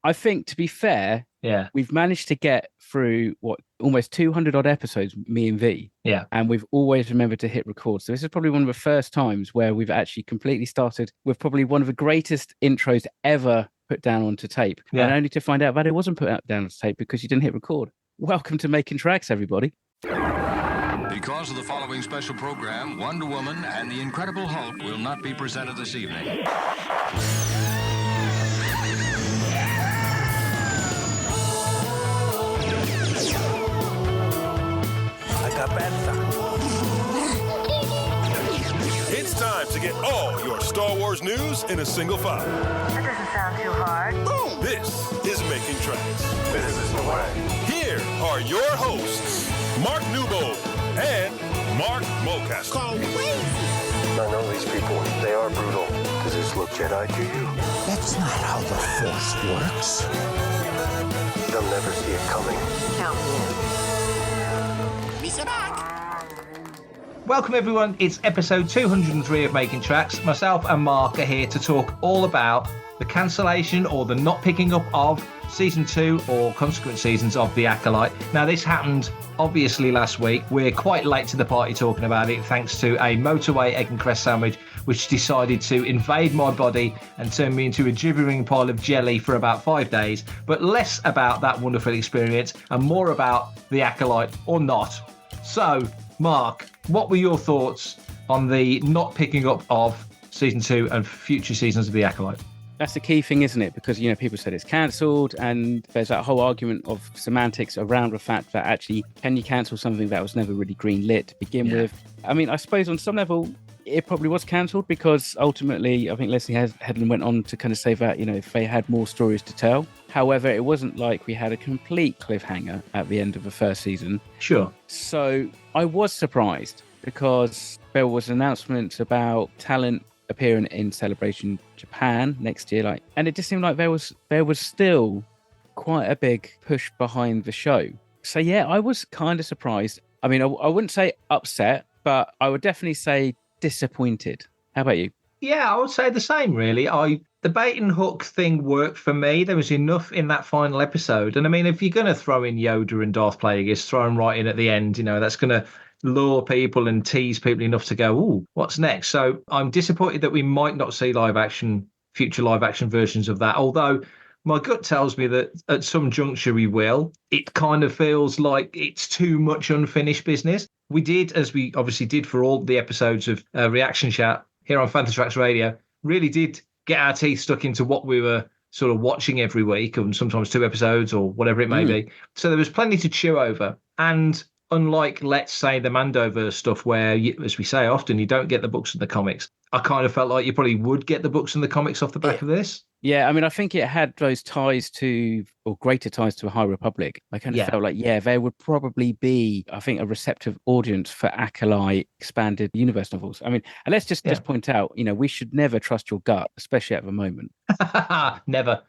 I think, to be fair, Yeah. we've managed to get through almost 200 odd episodes, me and V. Yeah. And we've always remembered to hit record. So this is probably one of the first times where we've actually completely started with probably one of the greatest intros ever put down onto tape. Yeah. And only to find out that it wasn't put down onto tape because you didn't hit record. Welcome to Making Tracks, everybody. Because of the following special program, Wonder Woman and the Incredible Hulk will not be presented this evening. It's time to get all your Star Wars news in a single file. That doesn't sound too hard. This is Making Tracks. This is the way. Here are your hosts, Mark Newbold and Mark Mulcaster. I know these people. They are brutal. Does this look Jedi to you? That's not how the Force works. They'll never see it coming. Count me in. Welcome, everyone. It's episode 203 of Making Tracks. Myself and Mark are here to talk all about the cancellation or the not picking up of season 2 or consequent seasons of The Acolyte. Now, this happened obviously last week. We're quite late to the party talking about it thanks to a motorway egg and cress sandwich which decided to invade my body and turn me into a gibbering pile of jelly for about 5 days. But less about that wonderful experience and more about The Acolyte or not. So, Mark, what were your thoughts on the not picking up of season 2 and future seasons of The Acolyte? That's the key thing, isn't it? Because, people said it's cancelled, and there's that whole argument of semantics around the fact that actually, can you cancel something that was never really green-lit to begin with? I mean, I suppose on some level, it probably was cancelled because ultimately, I think Leslie Headland went on to kind of say that, if they had more stories to tell. However, it wasn't like we had a complete cliffhanger at the end of the first season. Sure. So I was surprised because there was announcements about talent appearing in Celebration Japan next year, and it just seemed like there was still quite a big push behind the show. So yeah, I was kind of surprised. I mean, I wouldn't say upset, but I would definitely say disappointed. How about you? Yeah, I would say the same, really. The bait and hook thing worked for me. There was enough in that final episode. And I mean, if you're going to throw in Yoda and Darth Plagueis, throw them right in at the end, that's going to lure people and tease people enough to go, ooh, what's next? So I'm disappointed that we might not see future live action versions of that. Although my gut tells me that at some juncture we will. It kind of feels like it's too much unfinished business. We did, as we obviously did for all the episodes of Reaction Chat here on Fantha Tracks Radio, really did get our teeth stuck into what we were sort of watching every week, and sometimes 2 episodes or whatever it may be. So there was plenty to chew over. And unlike, let's say, the Mandoverse stuff where, as we say often, you don't get the books and the comics, I kind of felt like you probably would get the books and the comics off the back of this. Yeah, I mean, I think it had those ties to, or greater ties to, a High Republic. I kind of felt like, there would probably be, I think, a receptive audience for Acolyte expanded universe novels. I mean, and let's just point out, we should never trust your gut, especially at the moment. Never.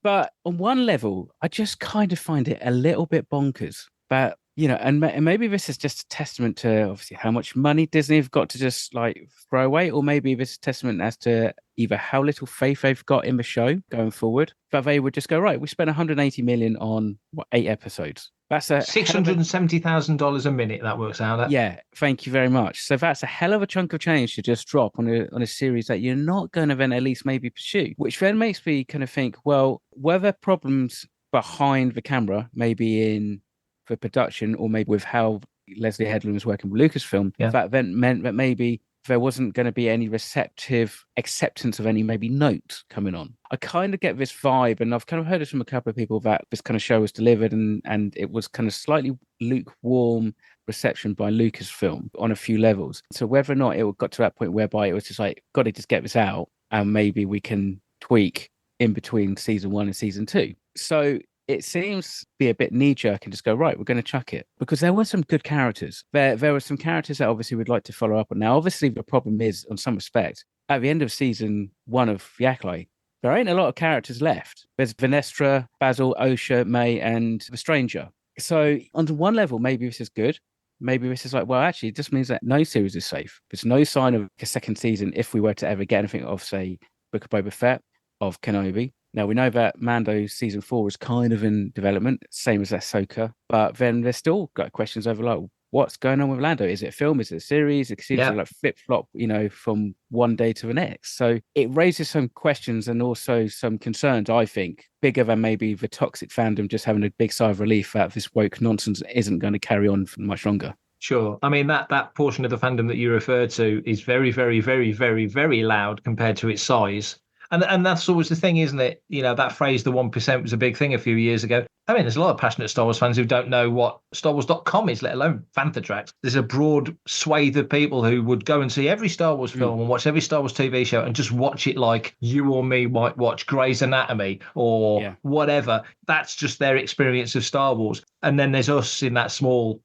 But on one level, I just kind of find it a little bit bonkers. But and maybe this is just a testament to obviously how much money Disney have got to just throw away, or maybe this is a testament as to either how little faith they've got in the show going forward, that they would just go, right, we spent $180 million on 8 episodes. That's a $670,000 a minute. That works out at. Yeah, thank you very much. So that's a hell of a chunk of change to just drop on a series that you're not going to then at least maybe pursue, which then makes me kind of think, well, were there problems behind the camera, maybe in the production, or maybe with how Leslie Headland was working with Lucasfilm, that then meant that maybe there wasn't going to be any receptive acceptance of any maybe note coming on. I kind of get this vibe, and I've kind of heard it from a couple of people, that this kind of show was delivered and it was kind of slightly lukewarm reception by Lucasfilm on a few levels. So whether or not it got to that point whereby it was just like, got to just get this out and maybe we can tweak in between season 1 and season 2. So it seems to be a bit knee-jerk and just go, right, we're going to chuck it. Because there were some good characters. There were some characters that obviously we'd like to follow up on. Now, obviously, the problem is, on some respect, at the end of season 1 of The Acolyte, there ain't a lot of characters left. There's Vanessa, Basil, Osha, May, and the Stranger. So on one level, maybe this is good. Maybe this is like, well, actually, it just means that no series is safe. There's no sign of a second season if we were to ever get anything of, say, Book of Boba Fett, of Kenobi. Now, we know that Mando season 4 is kind of in development, same as Ahsoka, but then there's still got questions over like, what's going on with Lando? Is it a film? Is it a series? It seems to like flip-flop, from one day to the next. So it raises some questions and also some concerns, I think, bigger than maybe the toxic fandom just having a big sigh of relief that this woke nonsense isn't going to carry on for much longer. Sure. I mean, that portion of the fandom that you referred to is very, very, very, very, very loud compared to its size. And that's always the thing, isn't it? That phrase, the 1%, was a big thing a few years ago. I mean, there's a lot of passionate Star Wars fans who don't know what StarWars.com is, let alone Fantha Tracks. There's a broad swathe of people who would go and see every Star Wars film and watch every Star Wars TV show and just watch it like you or me might watch Grey's Anatomy or whatever. That's just their experience of Star Wars. And then there's us in that small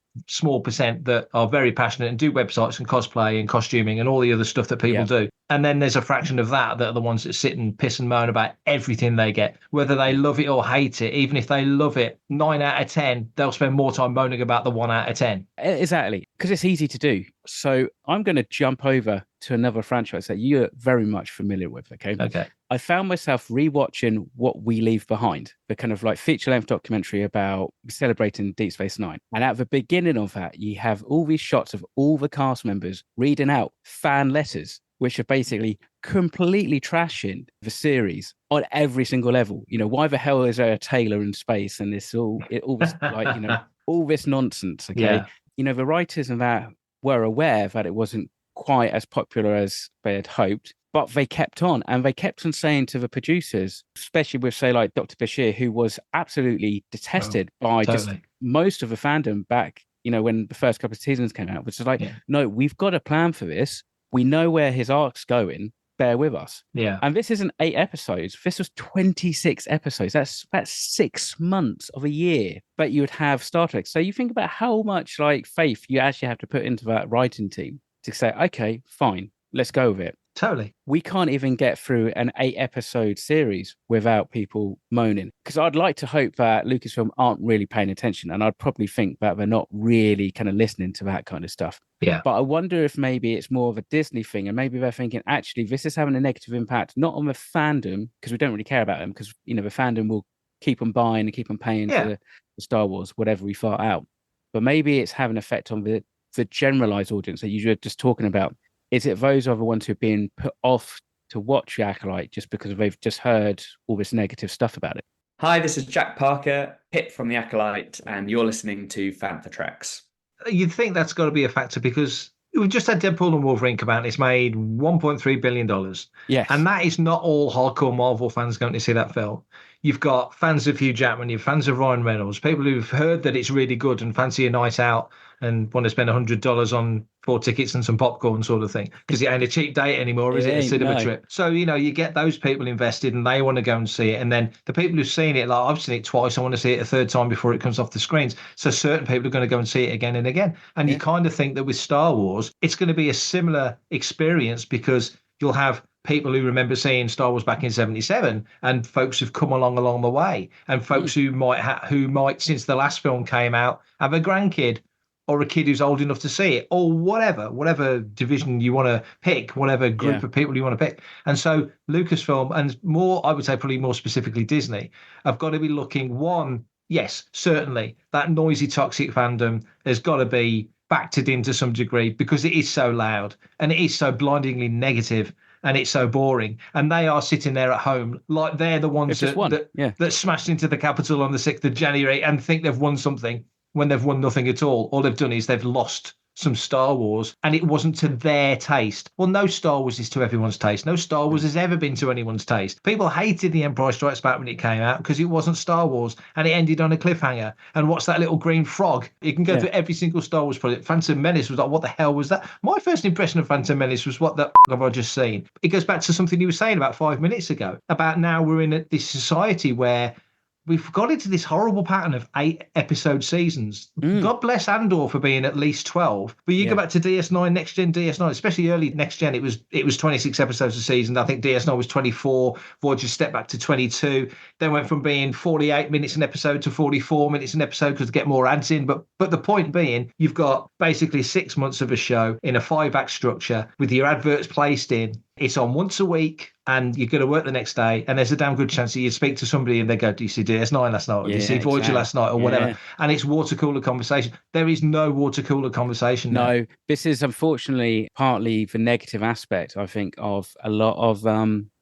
percent that are very passionate and do websites and cosplay and costuming and all the other stuff that people do. And then there's a fraction of that are the ones that sit and piss and moan about everything they get, whether they love it or hate it. Even if they love it 9 out of 10, they'll spend more time moaning about the 1 out of 10. Exactly, because it's easy to do. So I'm going to jump over to another franchise that you're very much familiar with. Okay. I found myself rewatching What We Leave Behind, the kind of like feature-length documentary about celebrating Deep Space Nine. And at the beginning of that, you have all these shots of all the cast members reading out fan letters, which are basically completely trashing the series on every single level. Why the hell is there a Taylor in space? And this all this like, all this nonsense. Okay. Yeah. The writers and that were aware that it wasn't quite as popular as they had hoped, but they kept on, and they kept on saying to the producers, especially with, say, like Dr. Bashir, who was absolutely detested by just most of the fandom back, when the first couple of seasons came out, which is like, no, we've got a plan for this. We know where his arc's going. Bear with us. Yeah. And this isn't 8 episodes. This was 26 episodes. That's 6 months of a year that you would have Star Trek. So you think about how much like faith you actually have to put into that writing team to say, okay, fine, let's go with it. Totally. We can't even get through an 8-episode series without people moaning. Because I'd like to hope that Lucasfilm aren't really paying attention. And I'd probably think that they're not really kind of listening to that kind of stuff. Yeah. But I wonder if maybe it's more of a Disney thing. And maybe they're thinking, actually, this is having a negative impact, not on the fandom, because we don't really care about them. Because, the fandom will keep on buying and keep on paying for the Star Wars, whatever we fart out. But maybe it's having an effect on the generalized audience that you were just talking about. Is it those are the ones who've been put off to watch the Acolyte just because they've just heard all this negative stuff about it? Hi, this is Jack Parker, Pip from the Acolyte, and you're listening to Fantha Tracks. You'd think that's got to be a factor because we've just had Deadpool and Wolverine come out and it's made $1.3 billion. Yes. And that is not all hardcore Marvel fans going to see that film. You've got fans of Hugh Jackman, you've fans of Ryan Reynolds, people who've heard that it's really good and fancy a night out and want to spend $100 on 4 tickets and some popcorn sort of thing, because it ain't a cheap date anymore, is it? A cinema trip. So, you get those people invested and they want to go and see it. And then the people who've seen it, like I've seen it twice, I want to see it a third time before it comes off the screens. So certain people are going to go and see it again and again. And you kind of think that with Star Wars, it's going to be a similar experience because you'll have people who remember seeing Star Wars back in 77 and folks who've come along the way and folks who might, since the last film came out, have a grandkid or a kid who's old enough to see it, or whatever division you want to pick, whatever group of people you want to pick. And so Lucasfilm, and more, I would say probably more specifically Disney, have got to be looking, one, yes, certainly, that noisy, toxic fandom has got to be factored in to some degree because it is so loud and it is so blindingly negative and it's so boring. And they are sitting there at home like they're the ones that smashed into the Capitol on the 6th of January and think they've won something, when they've won nothing at all. All they've done is they've lost some Star Wars and it wasn't to their taste. Well, no Star Wars is to everyone's taste. No Star Wars has ever been to anyone's taste. People hated The Empire Strikes Back when it came out because it wasn't Star Wars and it ended on a cliffhanger. And what's that little green frog? You can go through every single Star Wars project. Phantom Menace was like, what the hell was that? My first impression of Phantom Menace was, what the f*** have I just seen? It goes back to something you were saying about 5 minutes ago, about now we're in this society where we've got into this horrible pattern of 8-episode seasons. God bless Andor for being at least 12. But you go back to DS9, Next Gen DS9, especially early Next Gen, it was 26 episodes a season. I think DS9 was 24. Voyager stepped back to 22. Then went from being 48 minutes an episode to 44 minutes an episode because to get more ads in. But the point being, you've got basically 6 months of a show in a 5-act structure with your adverts placed in It's on once a week and you're going to work the next day. And there's a damn good chance that you speak to somebody and they go, do you see DS9 last night? Or do you see Voyager last night? Or whatever. And it's water cooler conversation. There is no water cooler conversation now. No, this is unfortunately partly the negative aspect, I think, of a lot of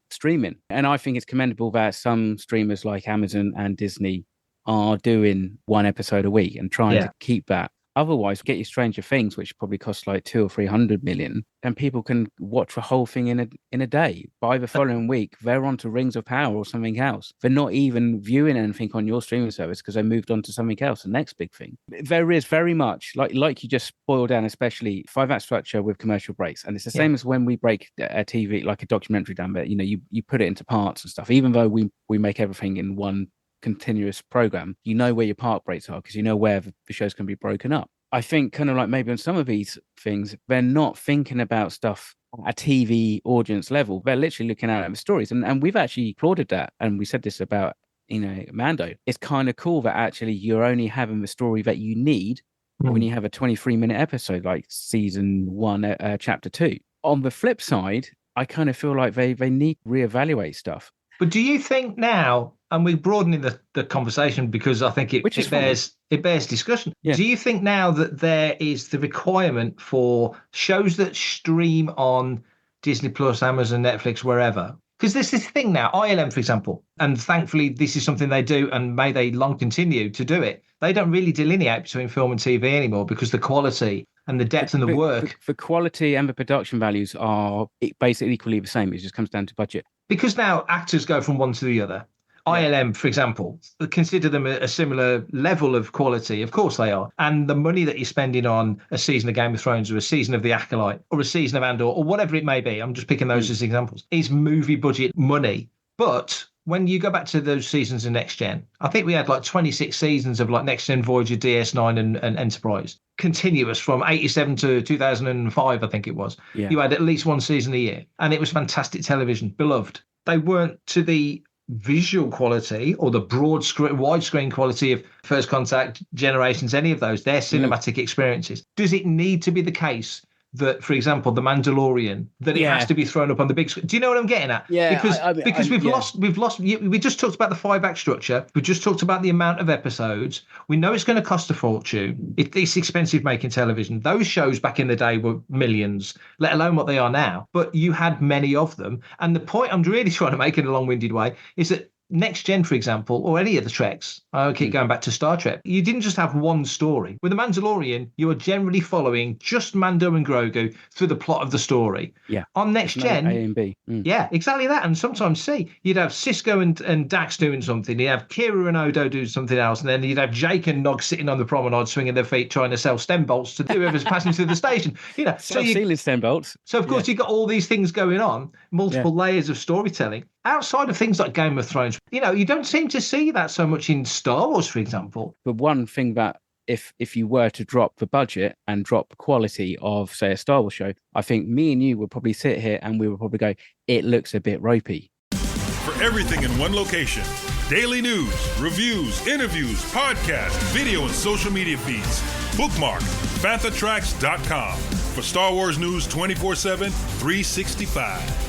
streaming. And I think it's commendable that some streamers like Amazon and Disney are doing one episode a week and trying to keep that. Otherwise, get your Stranger Things, which probably costs like 200 or 300 million, and people can watch the whole thing in a day. By the following week, they're on to Rings of Power or something else. They're not even viewing anything on your streaming service because they moved on to something else, the next big thing. There is very much, like you just boiled down, especially 5-act structure with commercial breaks. And it's the same as when we break a TV, like a documentary down there, you put it into parts and stuff. Even though we make everything in one continuous program, you know where your part breaks are because you know where the shows can be broken up. I think kind of like maybe on some of these things, they're not thinking about stuff at a TV audience level. They're literally looking at the stories. And we've actually applauded that. And we said this about, Mando. It's kind of cool that actually you're only having the story that you need when you have a 23-minute episode like season 1, chapter 2. On the flip side, I kind of feel like they need to reevaluate stuff. But do you think now, and we're broadening the conversation because I think it bears discussion. Yeah. Do you think now that there is the requirement for shows that stream on Disney Plus, Amazon, Netflix, wherever? Because there's this thing now, ILM, for example, and thankfully this is something they do and may they long continue to do it. They don't really delineate between film and TV anymore because the quality and the depth and the work. The quality and the production values are basically equally the same. It just comes down to budget. Because now actors go from one to the other. ILM, for example, consider them a similar level of quality. Of course they are. And the money that you're spending on a season of Game of Thrones or a season of The Acolyte or a season of Andor or whatever it may be, I'm just picking those as examples, is movie budget money. But when you go back to those seasons of Next Gen, I think we had like 26 seasons of like Next Gen, Voyager, DS9 and Enterprise. Continuous from 87 to 2005, I think it was. Yeah. You had at least one season a year. And it was fantastic television, beloved. They weren't to the visual quality or the widescreen quality of First Contact, Generations, any of those. They're cinematic experiences. Does it need to be the case that, for example, The Mandalorian, that it has to be thrown up on the big screen? Do you know what I'm getting at? Yeah. Because we've lost. We just talked about the 5-act structure. We just talked about the amount of episodes. We know it's going to cost a fortune. It's expensive making television. Those shows back in the day were millions, let alone what they are now. But you had many of them. And the point I'm really trying to make in a long-winded way is that Next Gen, for example, or any of the Treks, I keep going back to Star Trek, you didn't just have one story. With The Mandalorian, you were generally following just Mando and Grogu through the plot of the story. Yeah. On Next Gen, A and B. Yeah, exactly that. And sometimes C. You'd have Cisco and Dax doing something. You'd have Kira and Odo doing something else. And then you'd have Jake and Nog sitting on the promenade swinging their feet trying to sell stem bolts to whoever's passing through the station. So you stem bolts. So, of course, you've got all these things going on, multiple layers of storytelling. Outside of things like Game of Thrones, you don't seem to see that so much in Star Wars, for example. But one thing that if you were to drop the budget and drop the quality of, say, a Star Wars show, I think me and you would probably sit here and we would probably go, it looks a bit ropey. For everything in one location, daily news, reviews, interviews, podcasts, video and social media feeds, bookmark FanthaTracks.com for Star Wars news 24/7, 365.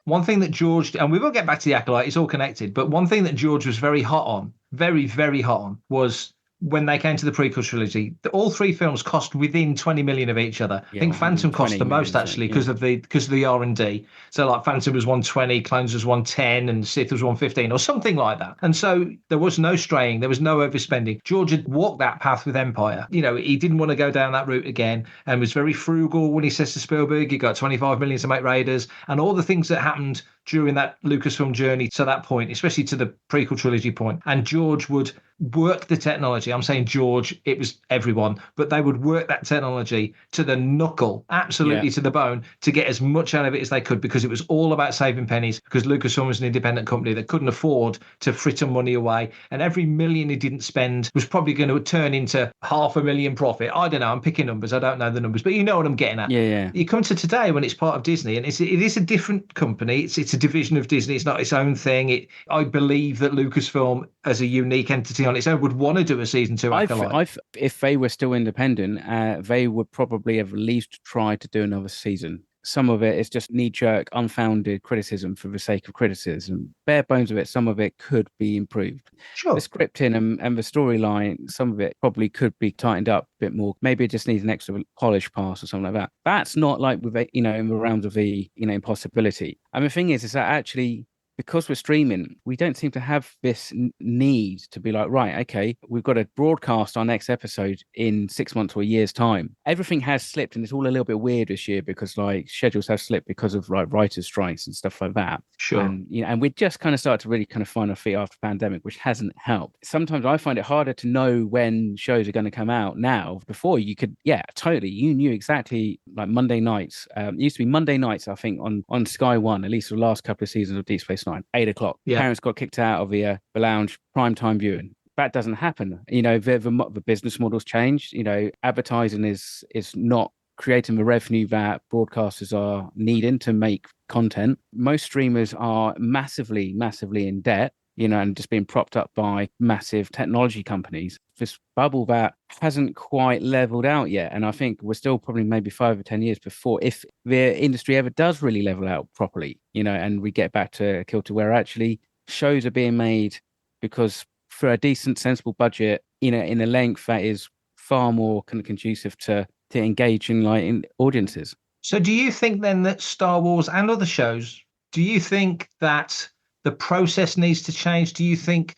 One thing that George, and we will get back to the Acolyte, it's all connected, but one thing that George was very hot on, very, very hot on, was when they came to the prequel trilogy, all three films cost within 20 million of each other. I think Phantom cost the most actually because of the R&D. So like Phantom was 120, Clones was 110, and Sith was 115 or something like that. And so there was no straying, there was no overspending. George had walked that path with Empire. He didn't want to go down that route again and was very frugal when he says to Spielberg, he got 25 million to make Raiders, and all the things that happened during that Lucasfilm journey to that point, especially to the prequel trilogy point. And George would work the technology. I'm saying George, it was everyone, but they would work that technology to the knuckle, absolutely to the bone, to get as much out of it as they could, because it was all about saving pennies, because Lucasfilm was an independent company that couldn't afford to fritter money away. And every million he didn't spend was probably going to turn into $500,000 profit. I don't know. I'm picking numbers. I don't know the numbers, but you know what I'm getting at. Yeah. You come to today when it's part of Disney, and it is a different company. It's it's a division of Disney. It's not its own thing. I believe that Lucasfilm, as a unique entity on its own, would want to do a season 2 Acolyte. If they were still independent, they would probably have at least tried to do another season. Some of it is just knee-jerk, unfounded criticism for the sake of criticism. Bare bones of it, some of it could be improved. Sure. The scripting and the storyline, some of it probably could be tightened up a bit more. Maybe it just needs an extra polish pass or something like that. That's not like with, in the realms of the, impossibility. And the thing is that actually, because we're streaming, we don't seem to have this need to be like, right, okay, we've got to broadcast our next episode in 6 months or a year's time. Everything has slipped, and it's all a little bit weird this year because like schedules have slipped because of like writers' strikes and stuff like that. Sure. And we just kind of started to really kind of find our feet after the pandemic, which hasn't helped. Sometimes I find it harder to know when shows are going to come out now. Before you could, totally, you knew exactly like Monday nights. It used to be Monday nights, I think, on Sky One, at least for the last couple of seasons of Deep Space Nine, 8 o'clock. Yeah. Parents got kicked out of the lounge, prime time viewing. That doesn't happen. The business model's changed. Advertising is not creating the revenue that broadcasters are needing to make content. Most streamers are massively, massively in debt, and just being propped up by massive technology companies. This bubble that hasn't quite leveled out yet. And I think we're still probably maybe 5 or 10 years before, if the industry ever does really level out properly, and we get back to a kilter where actually shows are being made because for a decent, sensible budget, in a length that is far more kind of conducive to engaging in audiences. So do you think then that Star Wars and other shows, do you think that the process needs to change? Do you think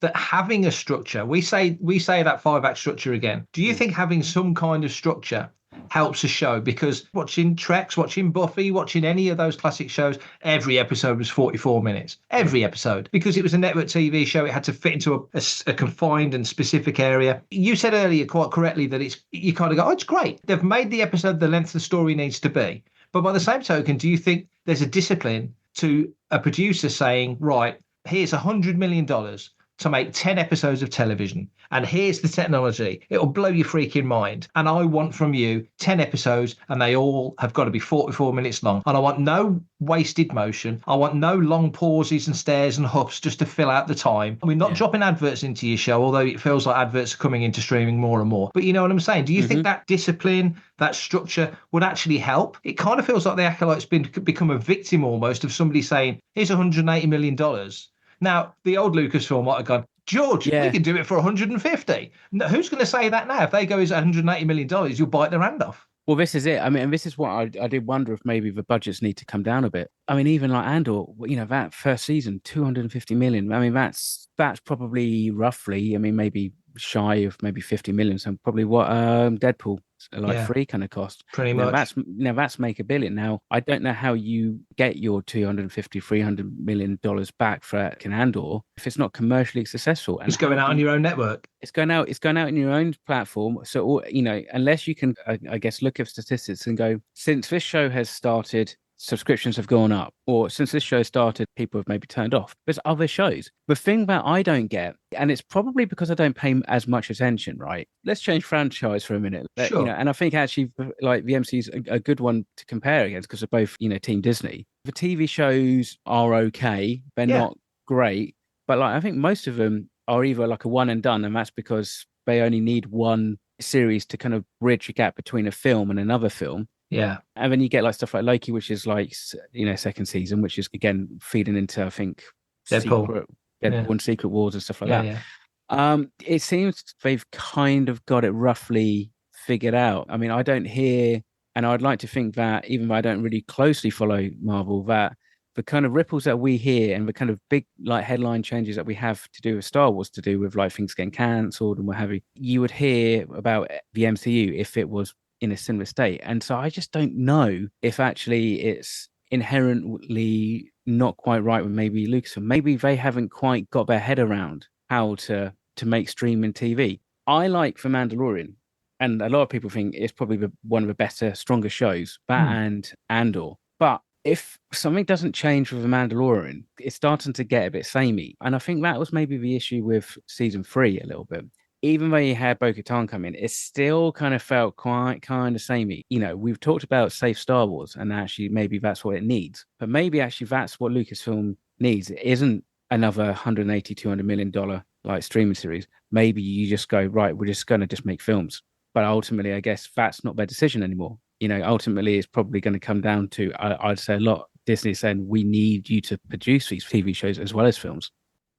that having a structure, we say that 5-act structure again, do you think having some kind of structure helps a show? Because watching Treks, watching Buffy, watching any of those classic shows, every episode was 44 minutes. Every episode. Because it was a network TV show, it had to fit into a confined and specific area. You said earlier quite correctly that you kind of go, oh, it's great. They've made the episode the length the story needs to be. But by the same token, do you think there's a discipline to a producer saying, right, here's $100 million to make 10 episodes of television, and here's the technology, it'll blow your freaking mind, and I want from you 10 episodes, and they all have got to be 44 minutes long, and I want no wasted motion, I want no long pauses and stares and huffs just to fill out the time. We're not dropping adverts into your show, although it feels like adverts are coming into streaming more and more, but you know what I'm saying? Do you think that discipline, that structure would actually help? It kind of feels like the Acolyte's become a victim almost of somebody saying, here's $180 million. Now, the old Lucasfilm might have gone, George, we can do it for 150. No, who's going to say that now? If they go, is $180 million, you'll bite their hand off. Well, this is it. I mean, and this is what I did wonder if maybe the budgets need to come down a bit. I mean, even like Andor, that first season, 250 million. I mean, that's probably roughly, maybe shy of maybe 50 million. So probably what Deadpool like 3 kind of cost. Pretty much. That's make $1 billion. Now, I don't know how you get your $250-300 million back for Andor if it's not commercially successful. And it's going out on your own network. It's going out in your own platform. So, unless you can, I guess, look at statistics and go, since this show has started, subscriptions have gone up, or since this show started, people have maybe turned off. There's other shows. The thing that I don't get, and it's probably because I don't pay as much attention, right? Let's change franchise for a minute. Sure. And I think actually, like the MCU's a good one to compare against because they're both, Team Disney. The TV shows are okay. They're not great, but I think most of them are either like a one and done, and that's because they only need one series to kind of bridge a gap between a film and another film. Yeah. And then you get like stuff like Loki, which is like, second season, which is again feeding into, I think, Deadpool and Secret Wars and stuff like that. Yeah. It seems they've kind of got it roughly figured out. I mean, I don't hear, and I'd like to think that even though I don't really closely follow Marvel, that the kind of ripples that we hear and the kind of big like headline changes that we have to do with Star Wars, to do with like things getting cancelled and what have you would hear about the MCU if it was in a similar state. And so I just don't know if actually it's inherently not quite right with maybe Lucasfilm. Maybe they haven't quite got their head around how to make streaming TV. I like The Mandalorian, and a lot of people think it's probably one of the better, stronger shows, that and Andor. But if something doesn't change with The Mandalorian, it's starting to get a bit samey. And I think that was maybe the issue with season 3 a little bit. even though you had Bo-Katan come in, it still kind of felt quite kind of samey. You know, we've talked about safe Star Wars, and actually maybe that's what it needs. But maybe actually that's what Lucasfilm needs. It isn't another 180, $200 million like streaming series. Maybe you just go, right, we're just going to just make films. But ultimately, I guess that's not their decision anymore. You know, ultimately, it's probably going to come down to, I'd say a lot, Disney saying, we need you to produce these TV shows as well as films.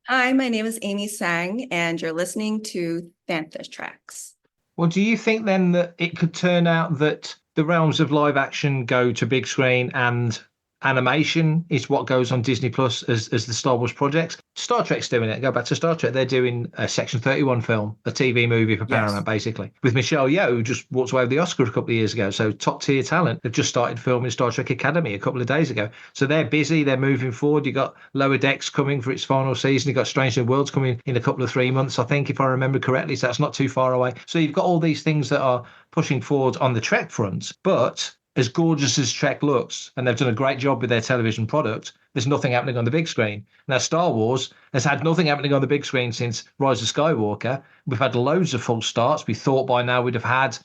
Hi, my name is Amy Sang, and you're listening to Fantha Tracks. Well, do you think then that it could turn out that the realms of live action go to big screen and animation is what goes on Disney Plus as the Star Wars projects? Star Trek's doing it. Go back to Star Trek. They're doing a Section 31 film, a TV movie for Paramount, basically, with Michelle Yeoh, who just walked away with the Oscar a couple of years ago. So top tier talent. They've just started filming Star Trek Academy a couple of days ago. So they're busy. They're moving forward. You got Lower Decks coming for its final season. You got Strange New Worlds coming in a couple of 3 months, I think, if I remember correctly. So that's not too far away. So you've got all these things that are pushing forward on the Trek front, but as gorgeous as Trek looks, and they've done a great job with their television product, there's nothing happening on the big screen. Now, Star Wars has had nothing happening on the big screen since Rise of Skywalker. We've had loads of false starts. We thought by now we'd have had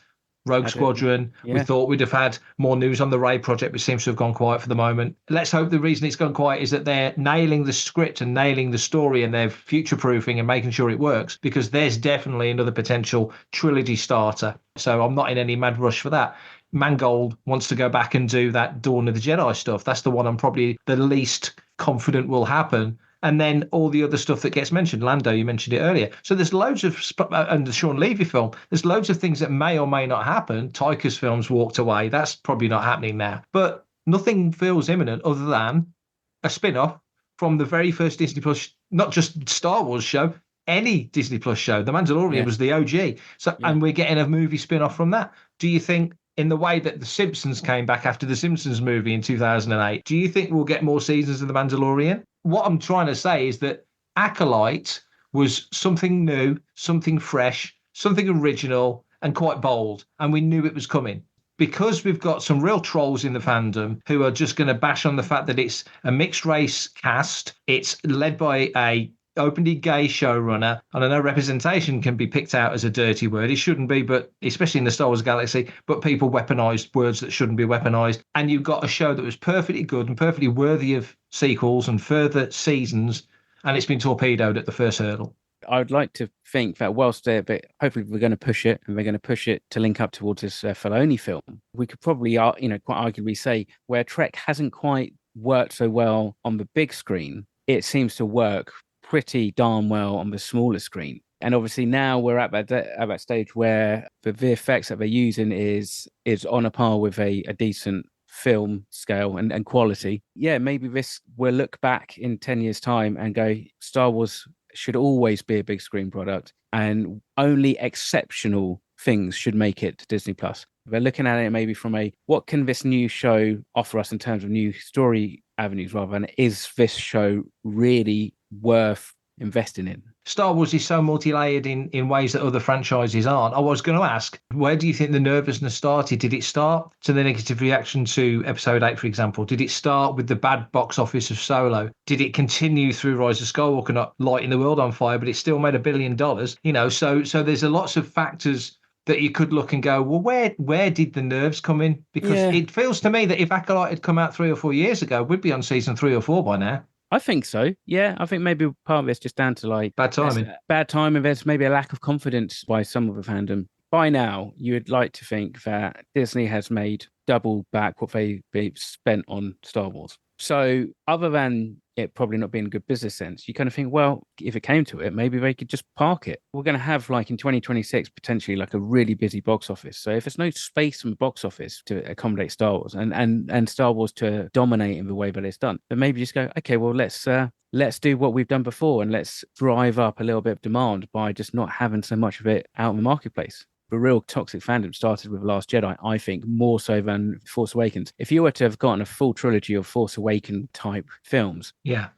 Rogue Squadron. We thought we'd have had more news on the Ray project, which seems to have gone quiet for the moment. Let's hope the reason it's gone quiet is that they're nailing the script and nailing the story, and they're future-proofing and making sure it works, because there's definitely another potential trilogy starter. So I'm not in any mad rush for that. Mangold wants to go back and do that Dawn of the Jedi stuff. That's the one I'm probably the least confident will happen. And then all the other stuff that gets mentioned. Lando, you mentioned it earlier. So there's loads of, and the Sean Levy film, there's loads of things that may or may not happen. Taika's film's walked away. That's probably not happening now. But nothing feels imminent other than a spin-off from the very first Disney Plus, not just Star Wars show, any Disney Plus show. The Mandalorian was the OG. So, and we're getting a movie spin-off from that. Do you think, in the way that The Simpsons came back after The Simpsons movie in 2008, do you think we'll get more seasons of The Mandalorian? What I'm trying to say is that Acolyte was something new, something fresh, something original, and quite bold, and we knew it was coming. Because we've got some real trolls in the fandom who are just going to bash on the fact that it's a mixed race cast, it's led by a openly gay showrunner, and I know representation can be picked out as a dirty word. It shouldn't be, but especially in the Star Wars galaxy, but people weaponized words that shouldn't be weaponized. And you've got a show that was perfectly good and perfectly worthy of sequels and further seasons, and it's been torpedoed at the first hurdle. I would like to think that whilst but hopefully we're going to push it, and we're going to push it to link up towards this Filoni film, we could probably, quite arguably say where Trek hasn't quite worked so well on the big screen, it seems to work pretty darn well on the smaller screen. And obviously now we're at that stage where the VFX that they're using is on a par with a decent film scale and quality. Yeah, maybe this will look back in 10 years' time and go, Star Wars should always be a big screen product, and only exceptional things should make it to Disney Plus. They're looking at it maybe from what can this new show offer us in terms of new story avenues, rather than is this show really worth investing in? Star Wars is so multi-layered in ways that other franchises aren't. I was going to ask, where do you think the nervousness started? Did it start to the negative reaction to Episode 8, for example? Did it start with the bad box office of Solo? Did it continue through Rise of Skywalker, not lighting the world on fire, but it still made $1 billion? So there's a lots of factors that you could look and go, well, where did the nerves come in? Because it feels to me that if Acolyte had come out 3 or 4 years ago, we'd be on season 3 or 4 by now. I think so. Yeah, I think maybe part of it's just down to bad timing. Bad timing. There's maybe a lack of confidence by some of the fandom. By now, you would like to think that Disney has made double back what they've spent on Star Wars. So other than it probably not being a good business sense, you kind of think, well, if it came to it, maybe they could just park it. We're going to have in 2026, potentially a really busy box office. So if there's no space in the box office to accommodate Star Wars and Star Wars to dominate in the way that it's done, then maybe just go, okay, well, let's do what we've done before, and let's drive up a little bit of demand by just not having so much of it out in the marketplace. The real toxic fandom started with Last Jedi, I think, more so than Force Awakens. If you were to have gotten a full trilogy of Force Awakens type films,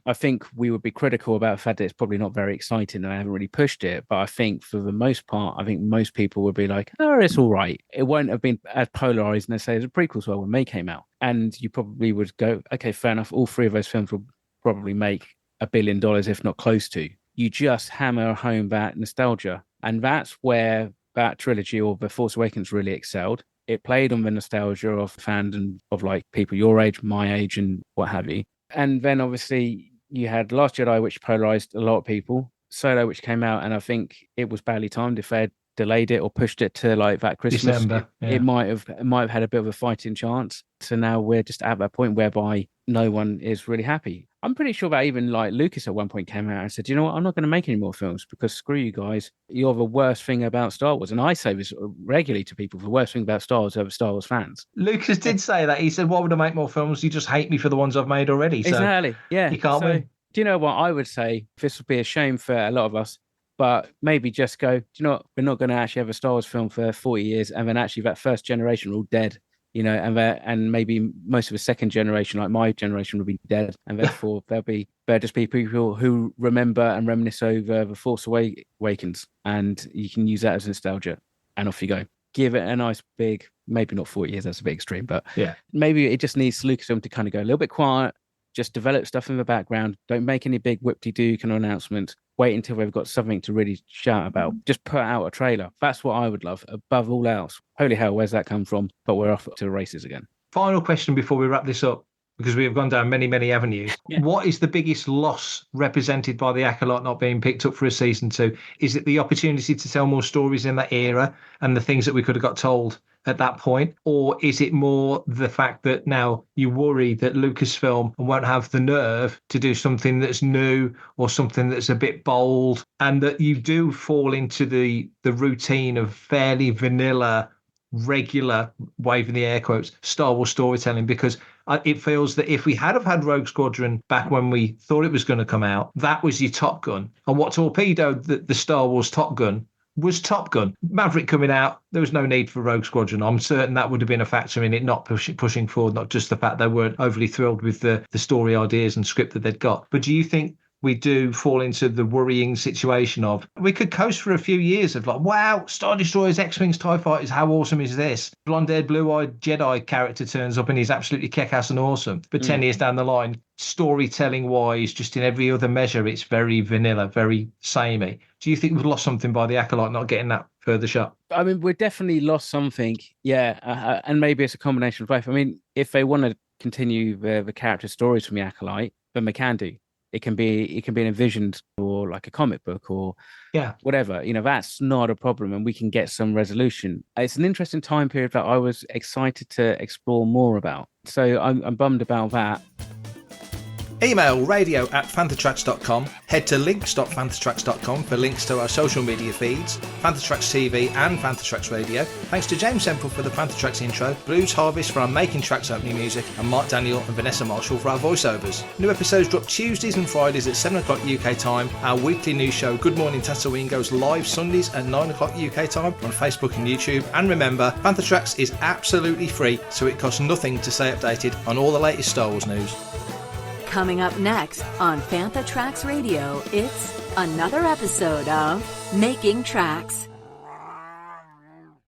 I think we would be critical about the fact that it's probably not very exciting and I haven't really pushed it. But I think for the most part, I think most people would be like, oh, it's all right. It won't have been as polarizing as, say, the prequels were when they came out. And you probably would go, okay, fair enough. All 3 of those films will probably make $1 billion, if not close to. you just hammer home that nostalgia. And that's where that trilogy or The Force Awakens really excelled. It played on the nostalgia of fandom of like people your age, my age, and what have you. And then obviously you had Last Jedi, which polarized a lot of people. Solo, which came out, and I think it was badly timed. If they'd delayed it or pushed it to like that Christmas, December, it might have had a bit of a fighting chance. So now we're just at that point whereby no one is really happy. I'm pretty sure that even like Lucas at one point came out and said, you know what, I'm not going to make any more films because screw you guys. You're the worst thing about Star Wars. And I say this regularly to people, the worst thing about Star Wars are Star Wars fans. Lucas did say that. He said, why would I make more films? You just hate me for the ones I've made already. So exactly. Yeah. You can't win. Do you know what I would say? This would be a shame for a lot of us, but maybe just go, do you know what? We're not going to actually have a Star Wars film for 40 years. And then actually that first generation are all dead. You know, and maybe most of the second generation, like my generation, will be dead, and therefore they'll just be people who remember and reminisce over The Force Awakens, and you can use that as nostalgia, and off you go. Give it a nice big, maybe not 40 years, that's a bit extreme, but yeah, maybe it just needs Lucasfilm to kind of go a little bit quiet, just develop stuff in the background, don't make any big whip-de-doo kind of announcements. Wait until they've got something to really shout about. Just put out a trailer. That's what I would love above all else. Holy hell, where's that come from? But we're off to the races again. Final question before we wrap this up, because we have gone down many, many avenues. Yeah. What is the biggest loss represented by the Acolyte not being picked up for a season 2? Is it the opportunity to tell more stories in that era and the things that we could have got told at that point? Or is it more the fact that now you worry that Lucasfilm won't have the nerve to do something that's new or something that's a bit bold, and that you do fall into the routine of fairly vanilla, regular, waving the air quotes, Star Wars storytelling? Because it feels that if we had have had Rogue Squadron back when we thought it was going to come out, that was your Top Gun. And what torpedoed the Star Wars Top Gun was Top Gun. Maverick coming out, there was no need for Rogue Squadron. I'm certain that would have been a factor in it not pushing forward, not just the fact they weren't overly thrilled with the story ideas and script that they'd got. But do you think we do fall into the worrying situation of we could coast for a few years of like, wow, Star Destroyers, X-Wings, TIE Fighters, how awesome is this? Blonde-haired, blue-eyed Jedi character turns up and he's absolutely kick-ass and awesome. But 10 years down the line, storytelling-wise, just in every other measure, it's very vanilla, very samey. Do you think we've lost something by the Acolyte not getting that further shot? I mean, we've definitely lost something, yeah, and maybe it's a combination of both. I mean, if they want to continue the character stories from the Acolyte, then they can do. It can be envisioned or like a comic book or whatever. You know, that's not a problem, and we can get some resolution. It's an interesting time period that I was excited to explore more about. So I'm bummed about that. Email radio@fanthatracks.com. Head to links.fanthatracks.com for links to our social media feeds, Fantha Tracks TV and Fantha Tracks Radio. Thanks to James Semple for the Fantha Tracks intro, Blues Harvest for our Making Tracks opening music, and Mark Daniel and Vanessa Marshall for our voiceovers. New episodes drop Tuesdays and Fridays at 7 o'clock UK time. Our weekly news show, Good Morning Tatooine, goes live Sundays at 9 o'clock UK time on Facebook and YouTube. And remember, Fantha Tracks is absolutely free, so it costs nothing to stay updated on all the latest Star Wars news. Coming up next on Fantha Tracks Radio, it's another episode of Making Tracks.